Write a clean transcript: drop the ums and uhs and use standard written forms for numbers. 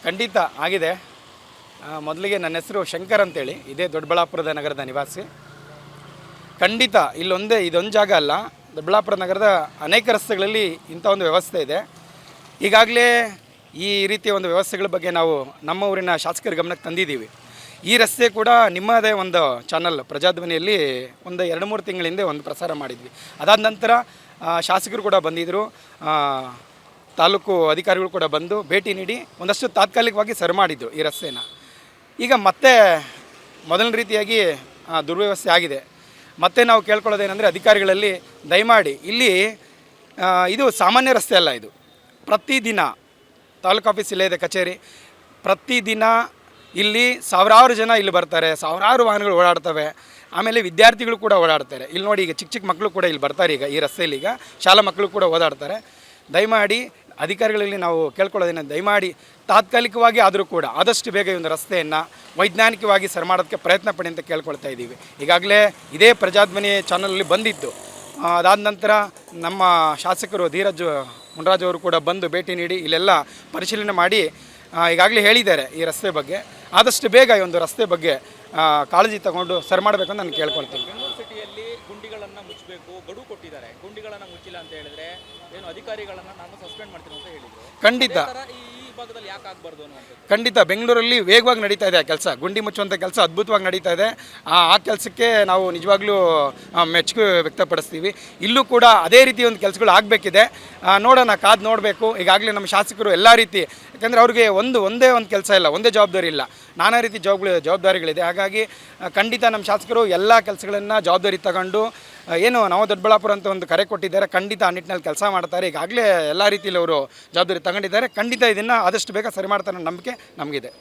ಖಂಡಿತ ಆಗಿದೆ. ಮೊದಲಿಗೆ ನನ್ನ ಹೆಸರು ಶಂಕರ್ ಅಂತೇಳಿ, ಇದೇ ದೊಡ್ಡಬಳ್ಳಾಪುರದ ನಗರದ ನಿವಾಸಿ. ಖಂಡಿತ ಇದೊಂದು ಜಾಗ ಅಲ್ಲ, ದೊಡ್ಡಬಳ್ಳಾಪುರ ನಗರದ ಅನೇಕ ರಸ್ತೆಗಳಲ್ಲಿ ಇಂಥ ಒಂದು ವ್ಯವಸ್ಥೆ ಇದೆ. ಈಗಾಗಲೇ ಈ ರೀತಿಯ ಒಂದು ವ್ಯವಸ್ಥೆಗಳ ಬಗ್ಗೆ ನಾವು ನಮ್ಮ ಊರಿನ ಶಾಸಕರ ಗಮನಕ್ಕೆ ತಂದಿದ್ದೀವಿ. ಈ ರಸ್ತೆ ಕೂಡ ನಿಮ್ಮದೇ ಒಂದು ಚಾನಲ್ ಪ್ರಜಾಧ್ವನಿಯಲ್ಲಿ ಒಂದು 2-3 ತಿಂಗಳ ಹಿಂದೆ ಒಂದು ಪ್ರಸಾರ ಮಾಡಿದ್ವಿ. ಅದಾದ ನಂತರ ಶಾಸಕರು ಕೂಡ ಬಂದಿದ್ದರು, ತಾಲೂಕು ಅಧಿಕಾರಿಗಳು ಕೂಡ ಬಂದು ಭೇಟಿ ನೀಡಿ ಒಂದಷ್ಟು ತಾತ್ಕಾಲಿಕವಾಗಿ ಸರಿ ಮಾಡಿದ್ದು ಈ ರಸ್ತೆನ. ಈಗ ಮತ್ತೆ ಮೊದಲನೇ ರೀತಿಯಾಗಿ ದುರ್ವ್ಯವಸ್ಥೆ ಆಗಿದೆ. ಮತ್ತೆ ನಾವು ಕೇಳ್ಕೊಳ್ಳೋದೇನೆಂದರೆ, ಅಧಿಕಾರಿಗಳಲ್ಲಿ ದಯಮಾಡಿ ಇಲ್ಲಿ ಇದು ಸಾಮಾನ್ಯ ರಸ್ತೆ ಅಲ್ಲ, ಇದು ಪ್ರತಿದಿನ ತಾಲೂಕು ಆಫೀಸ್ ಇಲ್ಲೇ ಇದೆ ಕಚೇರಿ. ಪ್ರತಿದಿನ ಇಲ್ಲಿ ಸಾವಿರಾರು ಜನ ಇಲ್ಲಿ ಬರ್ತಾರೆ, ಸಾವಿರಾರು ವಾಹನಗಳು ಓಡಾಡ್ತವೆ. ಆಮೇಲೆ ವಿದ್ಯಾರ್ಥಿಗಳು ಕೂಡ ಓಡಾಡ್ತಾರೆ. ಇಲ್ಲಿ ನೋಡಿ, ಈಗ ಚಿಕ್ಕ ಮಕ್ಕಳು ಕೂಡ ಇಲ್ಲಿ ಬರ್ತಾರೆ. ಈಗ ಈ ರಸ್ತೆಯಲ್ಲಿ ಈಗ ಶಾಲಾ ಮಕ್ಕಳು ಕೂಡ ಓಡಾಡ್ತಾರೆ. ದಯಮಾಡಿ ಅಧಿಕಾರಿಗಳಲ್ಲಿ ನಾವು ಕೇಳ್ಕೊಳ್ಳೋದೇನೆ, ದಯಮಾಡಿ ತಾತ್ಕಾಲಿಕವಾಗಿ ಆದರೂ ಕೂಡ ಆದಷ್ಟು ಬೇಗ ಈ ಒಂದು ರಸ್ತೆಯನ್ನು ವೈಜ್ಞಾನಿಕವಾಗಿ ಸರಿ ಮಾಡೋದಕ್ಕೆ ಪ್ರಯತ್ನ ಪಡಿ ಅಂತ ಕೇಳ್ಕೊಳ್ತಾ ಇದ್ದೀವಿ. ಈಗಾಗಲೇ ಇದೇ ಪ್ರಜಾಧ್ವನಿ ಚಾನಲಲ್ಲಿ ಬಂದಿತ್ತು. ಅದಾದ ನಂತರ ನಮ್ಮ ಶಾಸಕರು ಧೀರಜ್ ಮುನ್ರಾಜ್ ಅವರು ಕೂಡ ಬಂದು ಭೇಟಿ ನೀಡಿ ಇಲ್ಲೆಲ್ಲ ಪರಿಶೀಲನೆ ಮಾಡಿ ಈಗಾಗಲೇ ಹೇಳಿದ್ದಾರೆ ಈ ರಸ್ತೆ ಬಗ್ಗೆ. ಆದಷ್ಟು ಬೇಗ ಈ ಒಂದು ರಸ್ತೆ ಬಗ್ಗೆ ಕಾಳಜಿ ತಗೊಂಡು ಸರಿ ಮಾಡಬೇಕು ಅಂತ ನಾನು ಕೇಳ್ಕೊಳ್ತೀನಿ. ಬೆಂಗಳೂರು ಸಿಟಿಯಲ್ಲಿ ಗುಂಡಿಗಳನ್ನು ಮುಚ್ಚಬೇಕು, ಗಡುವು ಕೊಟ್ಟಿದ್ದಾರೆ. ಗುಂಡಿಗಳನ್ನು ಮುಚ್ಚಿಲ್ಲ ಅಂತ ಹೇಳಿದ್ರೆ ಏನು ಅಧಿಕಾರಿಗಳನ್ನು ನಾನು ಸಸ್ಪೆಂಡ್ ಮಾಡ್ತೀನಿ ಅಂತ ಹೇಳಿದ್ರು. ಖಂಡಿತ ಈ ಭಾಗದಲ್ಲಿ ಯಾಕೆ ಆಗಬಾರ್ದು ಅನ್ನೋದು ಖಂಡಿತ ಬೆಂಗಳೂರಲ್ಲಿ ವೇಗವಾಗಿ ನಡೀತಾ ಇದೆ ಆ ಕೆಲಸ. ಗುಂಡಿ ಮುಚ್ಚುವಂಥ ಕೆಲಸ ಅದ್ಭುತವಾಗಿ ನಡೀತಾ ಇದೆ. ಆ ಕೆಲಸಕ್ಕೆ ನಾವು ನಿಜವಾಗ್ಲೂ ಮೆಚ್ಚುಗೆ ವ್ಯಕ್ತಪಡಿಸ್ತೀವಿ. ಇಲ್ಲೂ ಕೂಡ ಅದೇ ರೀತಿ ಒಂದು ಕೆಲಸಗಳು ಆಗಬೇಕಿದೆ. ನೋಡೋಣ, ಕಾದು ನೋಡಬೇಕು. ಈಗಾಗಲೇ ನಮ್ಮ ಶಾಸಕರು ಎಲ್ಲ ರೀತಿ, ಯಾಕಂದರೆ ಅವ್ರಿಗೆ ಒಂದೇ ಒಂದು ಕೆಲಸ ಇಲ್ಲ, ಒಂದೇ ಜವಾಬ್ದಾರಿ ಇಲ್ಲ, ನಾನಾ ರೀತಿ ಜವಾಬ್ದಾರಿಗಳಿದೆ. ಹಾಗಾಗಿ ಖಂಡಿತ ನಮ್ಮ ಶಾಸಕರು ಎಲ್ಲ ಕೆಲಸಗಳನ್ನು ಜವಾಬ್ದಾರಿ ತಗೊಂಡು ಏನು ನಾವು ದೊಡ್ಡಬಳ್ಳಾಪುರ ಅಂತ ಒಂದು ಕರೆ ಕೊಟ್ಟಿದ್ದಾರೆ, ಖಂಡಿತ ಆ ನಿಟ್ಟಿನಲ್ಲಿ ಕೆಲಸ ಮಾಡ್ತಾರೆ. ಈಗಾಗಲೇ ಎಲ್ಲ ರೀತಿಯಲ್ಲಿ ಅವರು ಜವಾಬ್ದಾರಿ ತಗೊಂಡಿದ್ದಾರೆ. ಖಂಡಿತ ಇದನ್ನು ಆದಷ್ಟು ಬೇಗ ಸರಿ ಮಾಡ್ತಾರೆ ಅನ್ನೋ ನಂಬಿಕೆ ನಮಗಿದೆ.